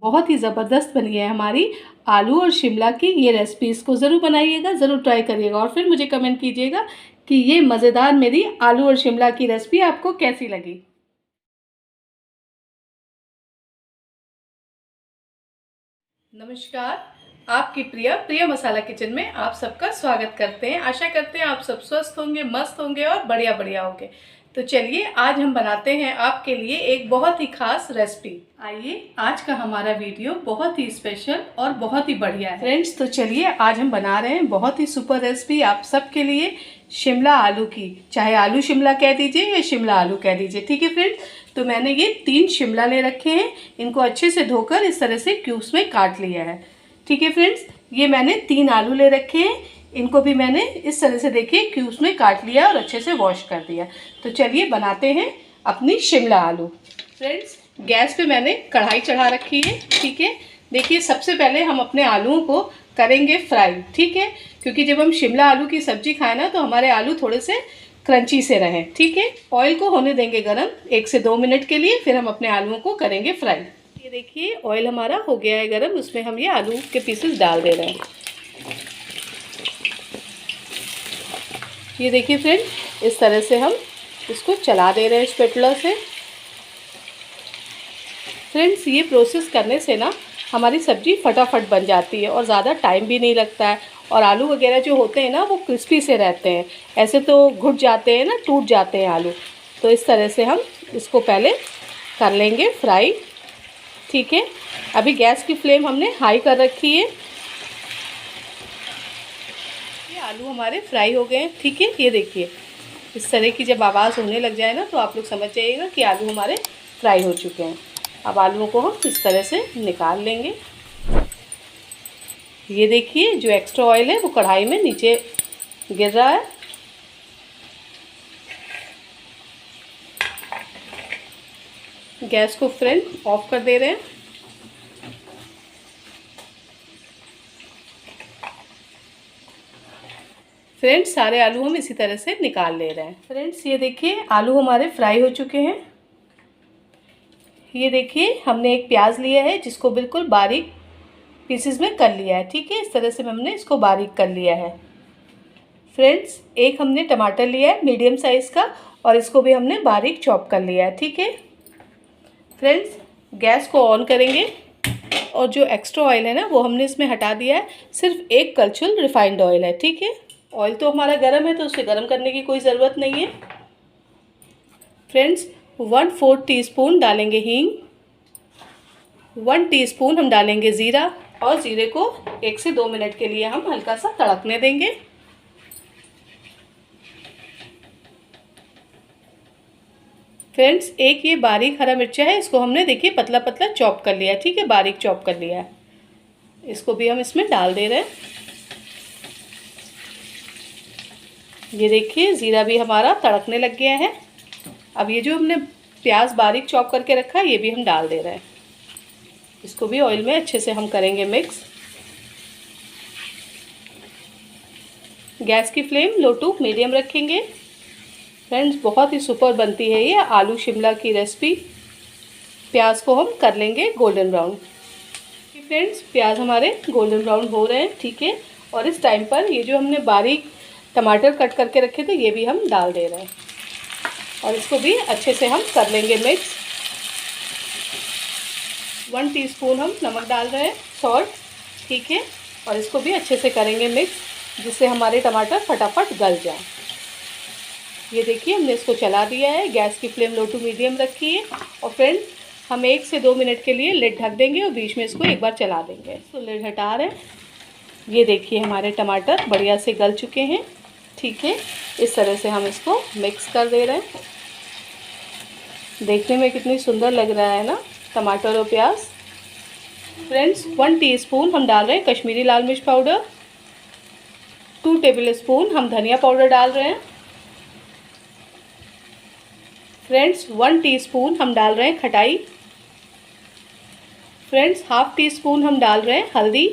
बहुत ही ज़बरदस्त बनी है हमारी आलू और शिमला की ये रेसिपी। इसको ज़रूर बनाइएगा, ज़रूर ट्राई करिएगा और फिर मुझे कमेंट कीजिएगा कि ये मज़ेदार मेरी आलू और शिमला की रेसिपी आपको कैसी लगी। नमस्कार, आपकी प्रिया प्रिया मसाला किचन में आप सबका स्वागत करते हैं। आशा करते हैं आप सब स्वस्थ होंगे, मस्त होंगे और बढ़िया बढ़िया होंगे। तो चलिए आज हम बनाते हैं आपके लिए एक बहुत ही खास रेसिपी। आइए, आज का हमारा वीडियो बहुत ही स्पेशल और बहुत ही बढ़िया है फ्रेंड्स। तो चलिए आज हम बना रहे हैं बहुत ही सुपर रेसिपी आप सबके लिए, शिमला आलू की। चाहे आलू शिमला कह दीजिए या शिमला आलू कह दीजिए, ठीक है फ्रेंड्स। तो मैंने ये 3 शिमला ले रखे हैं, इनको अच्छे से धोकर इस तरह से क्यूब्स में काट लिया है, ठीक है फ्रेंड्स। ये मैंने 3 आलू ले रखे हैं, इनको भी मैंने इस तरह से देखिए क्यूब्स में काट लिया और अच्छे से वॉश कर दिया। तो चलिए बनाते हैं अपनी शिमला आलू। फ्रेंड्स, गैस पे मैंने कढ़ाई चढ़ा रखी है, ठीक है। देखिए सबसे पहले हम अपने आलूओं को करेंगे फ्राई, ठीक है, क्योंकि जब हम शिमला आलू की सब्जी खाएं ना तो हमारे आलू थोड़े से क्रंची से रहें, ठीक है। ऑयल को होने देंगे गरम 1 से 2 मिनट के लिए, फिर हम अपने आलूओं को करेंगे फ्राई। ये देखिए ऑयल हमारा हो गया है गरम, उसमें हम ये आलू के पीसेस डाल दे रहे हैं। ये देखिए फ्रेंड, इस तरह से हम इसको चला दे रहे हैं स्पैटुला से। फ्रेंड्स, ये प्रोसेस करने से ना हमारी सब्ज़ी फटाफट बन जाती है और ज़्यादा टाइम भी नहीं लगता है, और आलू वगैरह जो होते हैं ना वो क्रिस्पी से रहते हैं। ऐसे तो घुट जाते हैं ना, टूट जाते हैं आलू। तो इस तरह से हम इसको पहले कर लेंगे फ्राई, ठीक है। अभी गैस की फ्लेम हमने हाई कर रखी है। ये आलू हमारे फ्राई हो गए हैं, ठीक है। ये देखिए इस तरह की जब आवाज़ होने लग जाए ना तो आप लोग समझ जाइएगा कि आलू हमारे फ्राई हो चुके हैं। अब आलूओं को हम इस तरह से निकाल लेंगे। ये देखिए जो एक्स्ट्रा ऑयल है वो कढ़ाई में नीचे गिर रहा है। गैस को फ्रेंड ऑफ कर दे रहे हैं। फ्रेंड्स, सारे आलू हम इसी तरह से निकाल ले रहे हैं। फ्रेंड्स, ये देखिए आलू हमारे फ्राई हो चुके हैं। ये देखिए हमने एक प्याज लिया है जिसको बिल्कुल बारीक पीसेस में कर लिया है, ठीक है। इस तरह से हमने इसको बारीक कर लिया है। फ्रेंड्स, एक हमने टमाटर लिया है मीडियम साइज़ का और इसको भी हमने बारीक चॉप कर लिया है, ठीक है। फ्रेंड्स, गैस को ऑन करेंगे और जो एक्स्ट्रा ऑयल है ना वो हमने इसमें हटा दिया है। सिर्फ 1 कलछुल रिफाइंड ऑयल है, ठीक है। ऑयल तो हमारा गर्म है तो उसे गर्म करने की कोई ज़रूरत नहीं है। फ्रेंड्स, 1/4 टीस्पून डालेंगे हींग, 1 टीस्पून हम डालेंगे ज़ीरा और ज़ीरे को 1 से 2 मिनट के लिए हम हल्का सा तड़कने देंगे। फ्रेंड्स, एक ये बारीक हरा मिर्चा है, इसको हमने देखिए पतला पतला चॉप कर लिया है, ठीक है, बारीक चॉप कर लिया है। इसको भी हम इसमें डाल दे रहे हैं। ये देखिए ज़ीरा भी हमारा तड़कने लग गया है। अब ये जो हमने प्याज बारीक चॉप करके रखा है ये भी हम डाल दे रहे हैं। इसको भी ऑयल में अच्छे से हम करेंगे मिक्स। गैस की फ्लेम लो टू मीडियम रखेंगे। फ्रेंड्स, बहुत ही सुपर बनती है ये आलू शिमला की रेसिपी। प्याज को हम कर लेंगे गोल्डन ब्राउन। फ्रेंड्स, प्याज हमारे गोल्डन ब्राउन हो रहे हैं, ठीक है। और इस टाइम पर ये जो हमने बारीक टमाटर कट करके रखे थे ये भी हम डाल दे रहे हैं और इसको भी अच्छे से हम कर लेंगे मिक्स। 1 टीस्पून हम नमक डाल रहे हैं, सॉल्ट, ठीक है। और इसको भी अच्छे से करेंगे मिक्स जिससे हमारे टमाटर फटाफट गल जाए। ये देखिए हमने इसको चला दिया है, गैस की फ्लेम लो टू मीडियम रखी है। और फ्रेंड्स, हम 1 से 2 मिनट के लिए लिड ढक देंगे और बीच में इसको एक बार चला देंगे। तो लिड हटा रहे हैं। ये देखिए हमारे टमाटर बढ़िया से गल चुके हैं, ठीक है। इस तरह से हम इसको मिक्स कर दे रहे हैं। देखने में कितनी सुंदर लग रहा है ना टमाटर और प्याज। फ्रेंड्स, 1 टीस्पून हम डाल रहे हैं कश्मीरी लाल मिर्च पाउडर, 2 टेबल स्पून हम धनिया पाउडर डाल रहे हैं। फ्रेंड्स, 1 टीस्पून हम डाल रहे हैं खटाई। फ्रेंड्स, ½ टीस्पून हम डाल रहे हैं हल्दी,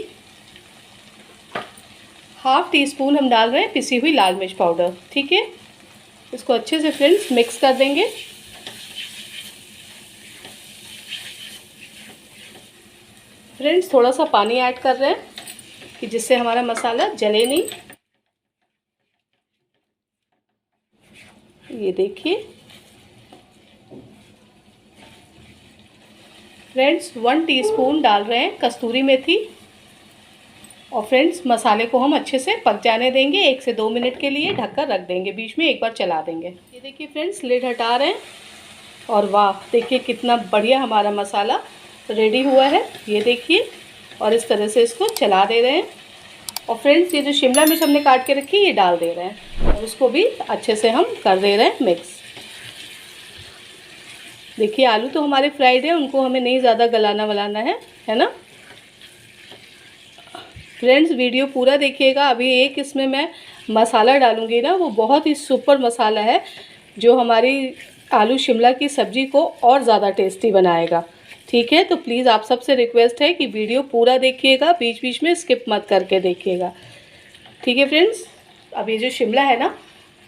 ½ टीस्पून हम डाल रहे हैं पिसी हुई लाल मिर्च पाउडर, ठीक है। इसको अच्छे से फ्रेंड्स मिक्स कर देंगे। फ्रेंड्स थोड़ा सा पानी ऐड कर रहे हैं कि जिससे हमारा मसाला जले नहीं। ये देखिए फ्रेंड्स 1 टीस्पून डाल रहे हैं कस्तूरी मेथी। और फ्रेंड्स मसाले को हम अच्छे से पक जाने देंगे, 1 से 2 मिनट के लिए ढककर रख देंगे, बीच में एक बार चला देंगे। ये देखिए फ्रेंड्स लिड हटा रहे हैं और वाह देखिए कितना बढ़िया हमारा मसाला रेडी हुआ है। ये देखिए और इस तरह से इसको चला दे रहे हैं। और फ्रेंड्स ये जो शिमला मिर्च हमने काट के रखी है ये डाल दे रहे हैं और उसको भी अच्छे से हम कर दे रहे हैं मिक्स। देखिए आलू तो हमारे फ्राइड है, उनको हमें नहीं ज़्यादा गलाना वलाना है ना। फ्रेंड्स वीडियो पूरा देखिएगा। अभी एक इसमें मैं मसाला डालूँगी ना, वो बहुत ही सुपर मसाला है जो हमारी आलू शिमला की सब्ज़ी को और ज़्यादा टेस्टी बनाएगा। ठीक है, तो प्लीज़ आप सबसे रिक्वेस्ट है कि वीडियो पूरा देखिएगा, बीच बीच में स्किप मत करके देखिएगा। ठीक है फ्रेंड्स, अब ये जो शिमला है ना,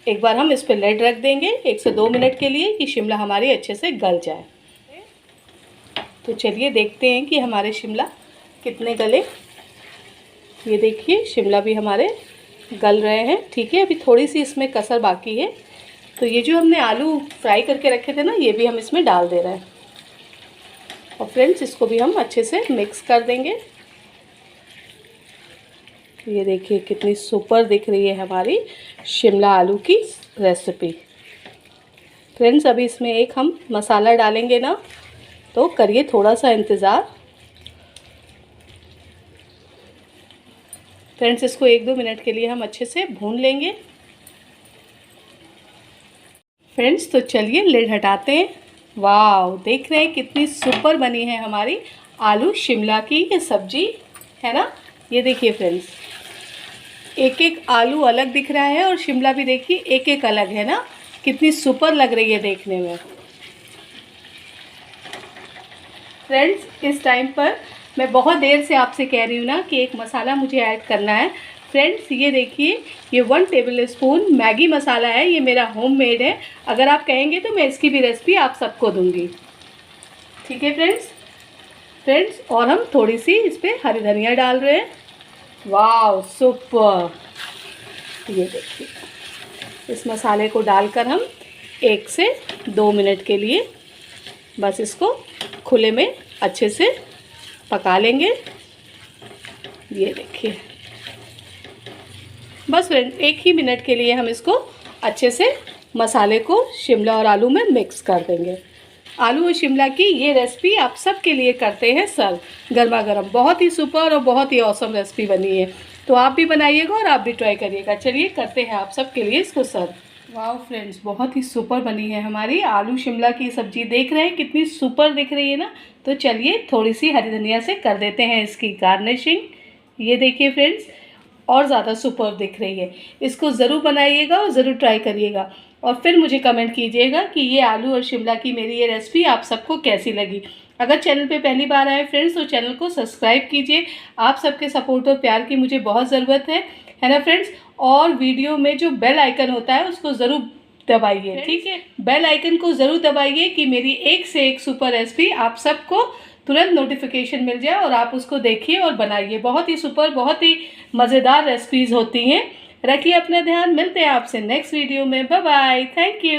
एक बार हम इस पर लिड रख देंगे 1 से 2 मिनट के लिए कि शिमला हमारी अच्छे से गल जाए। तो चलिए देखते हैं कि हमारे शिमला कितने गले। ये देखिए शिमला भी हमारे गल रहे हैं। ठीक है, अभी थोड़ी सी इसमें कसर बाकी है। तो ये जो हमने आलू फ्राई करके रखे थे ना, ये भी हम इसमें डाल दे रहे हैं। और फ्रेंड्स इसको भी हम अच्छे से मिक्स कर देंगे। ये देखिए कितनी सुपर दिख रही है हमारी शिमला आलू की रेसिपी। फ्रेंड्स अभी इसमें एक हम मसाला डालेंगे ना, तो करिए थोड़ा सा इंतज़ार। फ्रेंड्स इसको 1-2 मिनट के लिए हम अच्छे से भून लेंगे। फ्रेंड्स तो चलिए लिड हटाते हैं। वाह देख रहे हैं कितनी सुपर बनी है हमारी आलू शिमला की ये सब्जी, है ना। ये देखिए फ्रेंड्स एक एक आलू अलग दिख रहा है और शिमला भी देखिए एक एक अलग है ना, कितनी सुपर लग रही है देखने में। फ्रेंड्स इस टाइम पर मैं बहुत देर से आपसे कह रही हूँ ना कि एक मसाला मुझे ऐड करना है। फ्रेंड्स ये देखिए ये 1 टेबल स्पून मैगी मसाला है, ये मेरा होममेड है। अगर आप कहेंगे तो मैं इसकी भी रेसिपी आप सबको दूंगी। ठीक है फ्रेंड्स और हम थोड़ी सी इस पर हरी धनिया डाल रहे हैं। वाह सुपर। ये देखिए इस मसाले को डालकर हम 1 से 2 मिनट के लिए बस इसको खुले में अच्छे से पका लेंगे। ये देखिए बस फ्रेंड 1 ही मिनट के लिए हम इसको अच्छे से मसाले को शिमला और आलू में मिक्स कर देंगे। आलू और शिमला की ये रेसिपी आप सब के लिए करते हैं सर्व गर्मा गर्म। बहुत ही सुपर और बहुत ही ऑसम रेसिपी बनी है, तो आप भी बनाइएगा और आप भी ट्राई करिएगा। चलिए करते हैं आप सब के लिए इसको सर्व। वाह फ्रेंड्स बहुत ही सुपर बनी है हमारी आलू शिमला की सब्जी। देख रहे हैं कितनी सुपर दिख रही है ना। तो चलिए थोड़ी सी हरी धनिया से कर देते हैं इसकी गार्निशिंग। ये देखिए फ्रेंड्स और ज़्यादा सुपर दिख रही है। इसको ज़रूर बनाइएगा और ज़रूर ट्राई करिएगा और फिर मुझे कमेंट कीजिएगा कि ये आलू और शिमला की मेरी ये रेसिपी आप सबको कैसी लगी। अगर चैनल पे पहली बार आए फ्रेंड्स तो चैनल को सब्सक्राइब कीजिए। आप सबके सपोर्ट और प्यार की मुझे बहुत ज़रूरत है ना फ्रेंड्स। और वीडियो में जो बेल आइकन होता है उसको ज़रूर दबाइए। ठीक है, बेल आइकन को ज़रूर दबाइए कि मेरी एक से एक सुपर रेसिपी आप सबको तुरंत नोटिफिकेशन मिल जाए और आप उसको देखिए और बनाइए। बहुत ही सुपर बहुत ही मज़ेदार रेसिपीज़ होती हैं। रखिए अपना ध्यान, मिलते हैं आपसे नेक्स्ट वीडियो में। Bye bye, thank you.